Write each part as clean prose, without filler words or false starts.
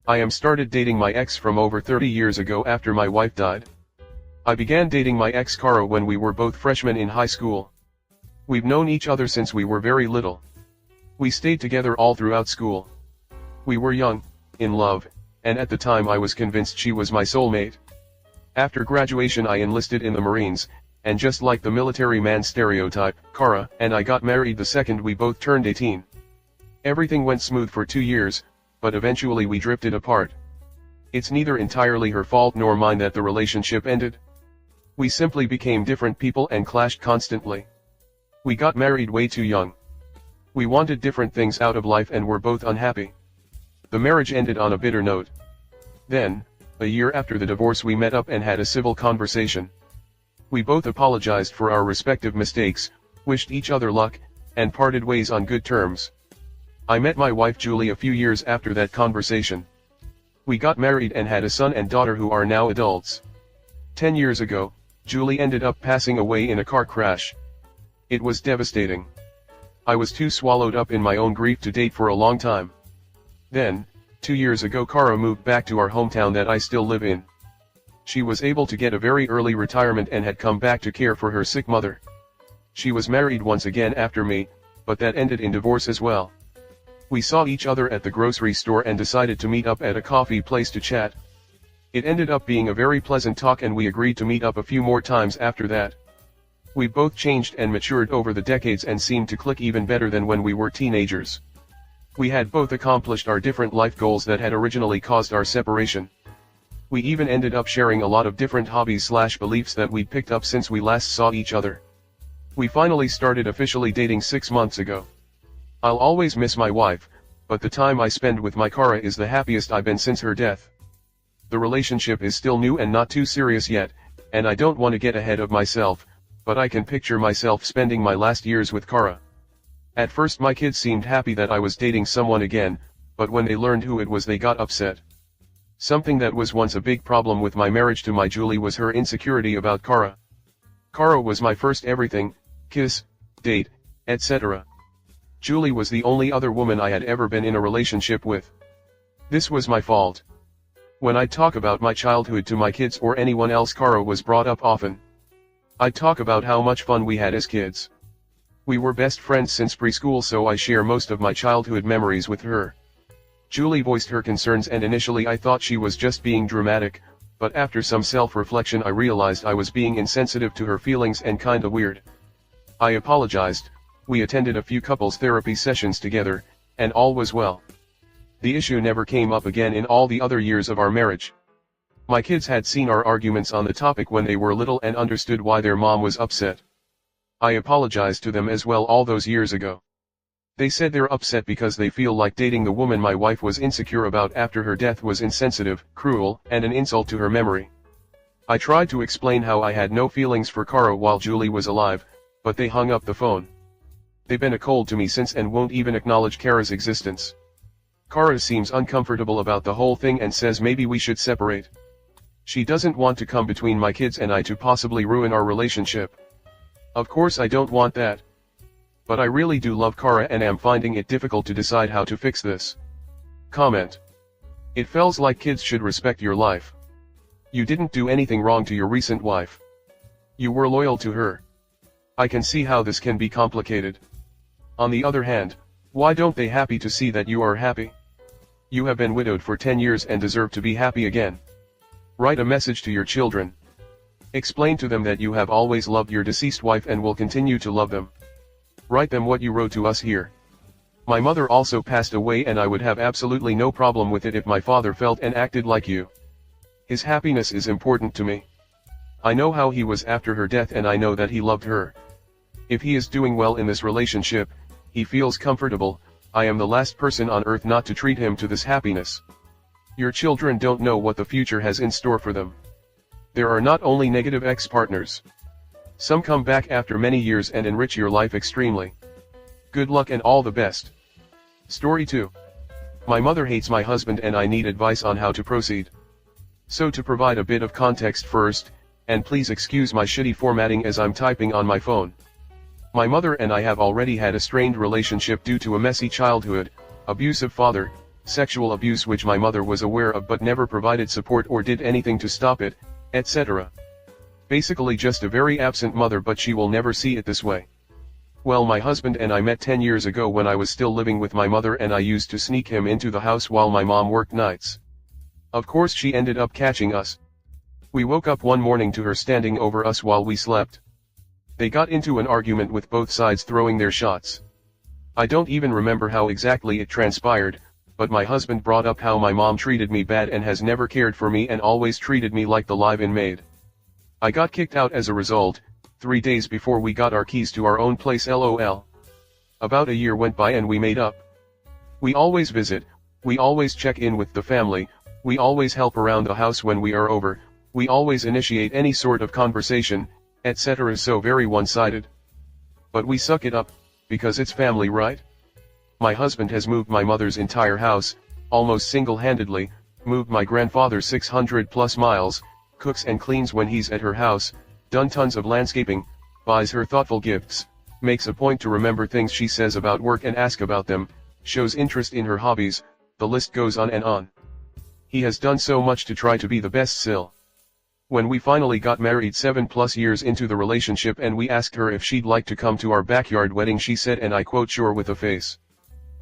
I am started dating my ex from over 30 years ago after my wife died. I began dating my ex Kara when we were both freshmen in high school. We've known each other since we were very little. We stayed together all throughout school. We were young, in love, and at the time I was convinced she was my soulmate. After graduation I enlisted in the Marines, and just like the military man stereotype, Kara and I got married the second we both turned 18. Everything went smooth for 2 years, but eventually we drifted apart. It's neither entirely her fault nor mine that the relationship ended. We simply became different people and clashed constantly. We got married way too young. We wanted different things out of life and were both unhappy. The marriage ended on a bitter note. Then, a year after the divorce, we met up and had a civil conversation. We both apologized for our respective mistakes, wished each other luck, and parted ways on good terms. I met my wife Julie a few years after that conversation. We got married and had a son and daughter who are now adults. 10 years ago, Julie ended up passing away in a car crash. It was devastating. I was too swallowed up in my own grief to date for a long time. Then, 2 years ago, Kara moved back to our hometown that I still live in. She was able to get a very early retirement and had come back to care for her sick mother. She was married once again after me, but that ended in divorce as well. We saw each other at the grocery store and decided to meet up at a coffee place to chat. It ended up being a very pleasant talk and we agreed to meet up a few more times after that. We both changed and matured over the decades and seemed to click even better than when we were teenagers. We had both accomplished our different life goals that had originally caused our separation. We even ended up sharing a lot of different hobbies/beliefs that we'd picked up since we last saw each other. We finally started officially dating 6 months ago. I'll always miss my wife, but the time I spend with my Kara is the happiest I've been since her death. The relationship is still new and not too serious yet, and I don't want to get ahead of myself, but I can picture myself spending my last years with Kara. At first my kids seemed happy that I was dating someone again, but when they learned who it was they got upset. Something that was once a big problem with my marriage to my Julie was her insecurity about Kara. Kara was my first everything, kiss, date, etc. Julie was the only other woman I had ever been in a relationship with. This was my fault. When I talk about my childhood to my kids or anyone else, Kara was brought up often. I'd talk about how much fun we had as kids. We were best friends since preschool, so I share most of my childhood memories with her. Julie voiced her concerns and initially I thought she was just being dramatic, but after some self-reflection I realized I was being insensitive to her feelings and kinda weird. I apologized, we attended a few couples therapy sessions together, and all was well. The issue never came up again in all the other years of our marriage. My kids had seen our arguments on the topic when they were little and understood why their mom was upset. I apologized to them as well all those years ago. They said they're upset because they feel like dating the woman my wife was insecure about after her death was insensitive, cruel, and an insult to her memory. I tried to explain how I had no feelings for Kara while Julie was alive, but they hung up the phone. They've been a cold to me since and won't even acknowledge Kara's existence. Kara seems uncomfortable about the whole thing and says maybe we should separate. She doesn't want to come between my kids and I to possibly ruin our relationship. Of course I don't want that. But I really do love Kara and am finding it difficult to decide how to fix this. Comment. It feels like kids should respect your life. You didn't do anything wrong to your recent wife. You were loyal to her. I can see how this can be complicated. On the other hand, why don't they happy to see that you are happy? You have been widowed for 10 years and deserve to be happy again. Write a message to your children. Explain to them that you have always loved your deceased wife and will continue to love them. Write them what you wrote to us here. My mother also passed away and I would have absolutely no problem with it if my father felt and acted like you. His happiness is important to me. I know how he was after her death and I know that he loved her. If he is doing well in this relationship, he feels comfortable, I am the last person on earth not to treat him to this happiness. Your children don't know what the future has in store for them. There are not only negative ex-partners. Some come back after many years and enrich your life extremely. Good luck and all the best. Story 2. My mother hates my husband and I need advice on how to proceed. So to provide a bit of context first, and please excuse my shitty formatting as I'm typing on my phone. My mother and I have already had a strained relationship due to a messy childhood, abusive father, sexual abuse which my mother was aware of but never provided support or did anything to stop it, etc. Basically just a very absent mother, but she will never see it this way. Well, my husband and I met 10 years ago when I was still living with my mother, and I used to sneak him into the house while my mom worked nights. Of course she ended up catching us. We woke up one morning to her standing over us while we slept. They got into an argument with both sides throwing their shots. I don't even remember how exactly it transpired, but my husband brought up how my mom treated me bad and has never cared for me and always treated me like the live-in maid. I got kicked out as a result, 3 days before we got our keys to our own place, lol. About a year went by and we made up. We always visit, we always check in with the family, we always help around the house when we are over, we always initiate any sort of conversation, etc. So very one-sided. But we suck it up, because it's family, right? My husband has moved my mother's entire house, almost single-handedly, moved my grandfather 600 plus miles, cooks and cleans when he's at her house, done tons of landscaping, buys her thoughtful gifts, makes a point to remember things she says about work and ask about them, shows interest in her hobbies, the list goes on and on. He has done so much to try to be the best still. When we finally got married 7+ years into the relationship and we asked her if she'd like to come to our backyard wedding, she said, and I quote, "Sure," with a face.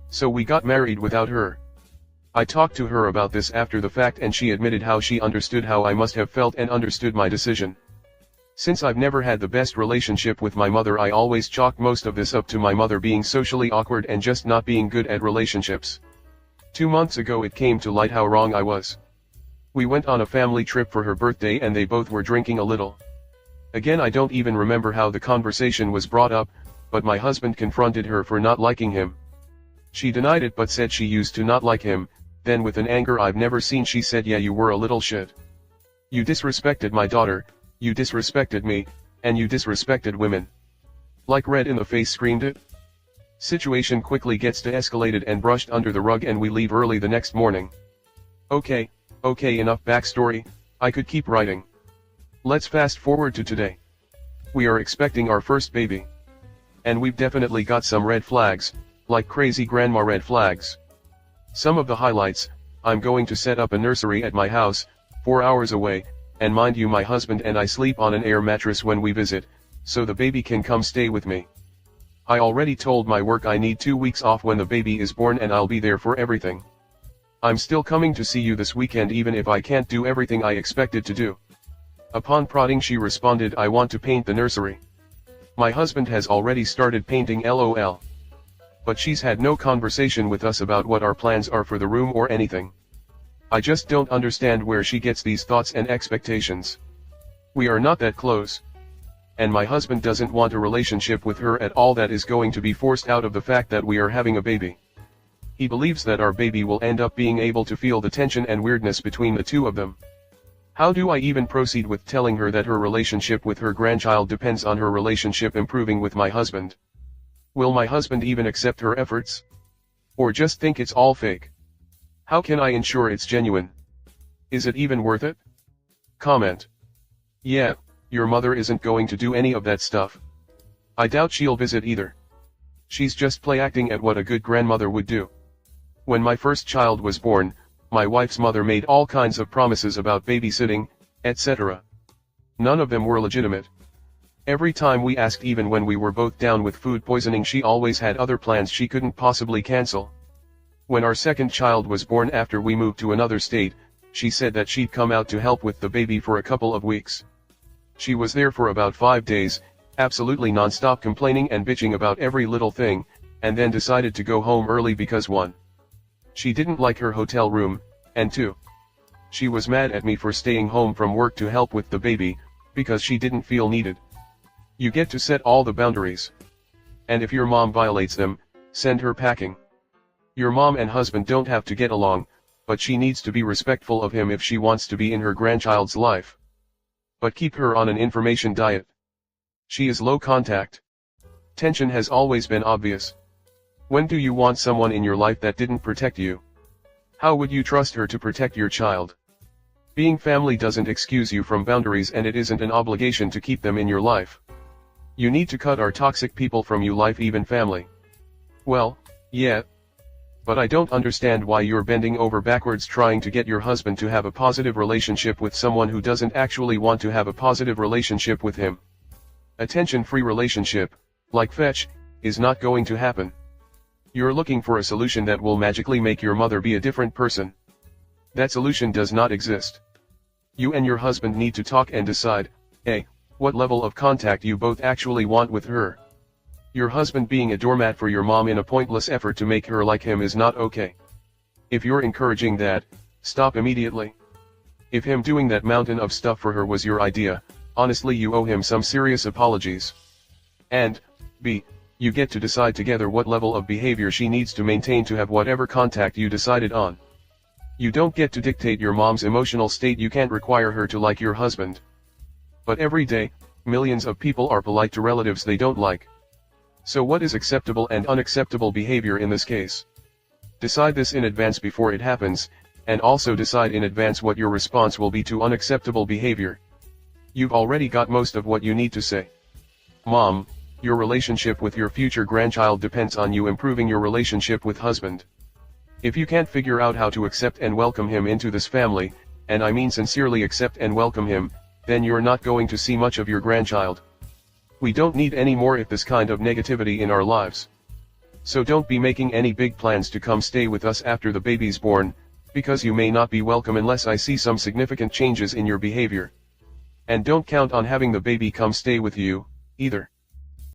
So we got married without her. I talked to her about this after the fact and she admitted how she understood how I must have felt and understood my decision. Since I've never had the best relationship with my mother, I always chalk most of this up to my mother being socially awkward and just not being good at relationships. 2 months ago it came to light how wrong I was. We went on a family trip for her birthday and they both were drinking a little. Again, I don't even remember how the conversation was brought up, but my husband confronted her for not liking him. She denied it but said she used to not like him, then with an anger I've never seen she said, "Yeah, you were a little shit. You disrespected my daughter, you disrespected me, and you disrespected women." Like red in the face screamed it. Situation quickly gets de-escalated and brushed under the rug and we leave early the next morning. Okay, enough backstory, I could keep writing. Let's fast forward to today. We are expecting our first baby. And we've definitely got some red flags, like crazy grandma red flags. Some of the highlights: I'm going to set up a nursery at my house, 4 hours away, and mind you, my husband and I sleep on an air mattress when we visit, so the baby can come stay with me. I already told my work I need 2 weeks off when the baby is born and I'll be there for everything. I'm still coming to see you this weekend even if I can't do everything I expected to do. Upon prodding, she responded, "I want to paint the nursery." My husband has already started painting, lol. But she's had no conversation with us about what our plans are for the room or anything. I just don't understand where she gets these thoughts and expectations. We are not that close. And my husband doesn't want a relationship with her at all that is going to be forced out of the fact that we are having a baby. He believes that our baby will end up being able to feel the tension and weirdness between the two of them. How do I even proceed with telling her that her relationship with her grandchild depends on her relationship improving with my husband? Will my husband even accept her efforts? Or just think it's all fake? How can I ensure it's genuine? Is it even worth it? Comment. Yeah, your mother isn't going to do any of that stuff. I doubt she'll visit either. She's just play acting at what a good grandmother would do. When my first child was born, my wife's mother made all kinds of promises about babysitting, etc. None of them were legitimate. Every time we asked, even when we were both down with food poisoning, she always had other plans she couldn't possibly cancel. When our second child was born after we moved to another state, she said that she'd come out to help with the baby for a couple of weeks. She was there for about 5 days, absolutely non-stop complaining and bitching about every little thing, and then decided to go home early because 1. She didn't like her hotel room, and 2. She was mad at me for staying home from work to help with the baby, because she didn't feel needed. You get to set all the boundaries. And if your mom violates them, send her packing. Your mom and husband don't have to get along, but she needs to be respectful of him if she wants to be in her grandchild's life. But keep her on an information diet. She is low contact. Tension has always been obvious. When do you want someone in your life that didn't protect you? How would you trust her to protect your child? Being family doesn't excuse you from boundaries, and it isn't an obligation to keep them in your life. You need to cut our toxic people from your life, even family. Well, yeah. But I don't understand why you're bending over backwards trying to get your husband to have a positive relationship with someone who doesn't actually want to have a positive relationship with him. Attention-free relationship, like fetch, is not going to happen. You're looking for a solution that will magically make your mother be a different person. That solution does not exist. You and your husband need to talk and decide, A, what level of contact you both actually want with her. Your husband being a doormat for your mom in a pointless effort to make her like him is not okay. If you're encouraging that, stop immediately. If him doing that mountain of stuff for her was your idea, honestly you owe him some serious apologies. And, B, you get to decide together what level of behavior she needs to maintain to have whatever contact you decided on. You don't get to dictate your mom's emotional state, you can't require her to like your husband. But every day, millions of people are polite to relatives they don't like. So what is acceptable and unacceptable behavior in this case? Decide this in advance before it happens, and also decide in advance what your response will be to unacceptable behavior. You've already got most of what you need to say. Mom, your relationship with your future grandchild depends on you improving your relationship with husband. If you can't figure out how to accept and welcome him into this family, and I mean sincerely accept and welcome him, then you're not going to see much of your grandchild. We don't need any more of this kind of negativity in our lives. So don't be making any big plans to come stay with us after the baby's born, because you may not be welcome unless I see some significant changes in your behavior. And don't count on having the baby come stay with you, either.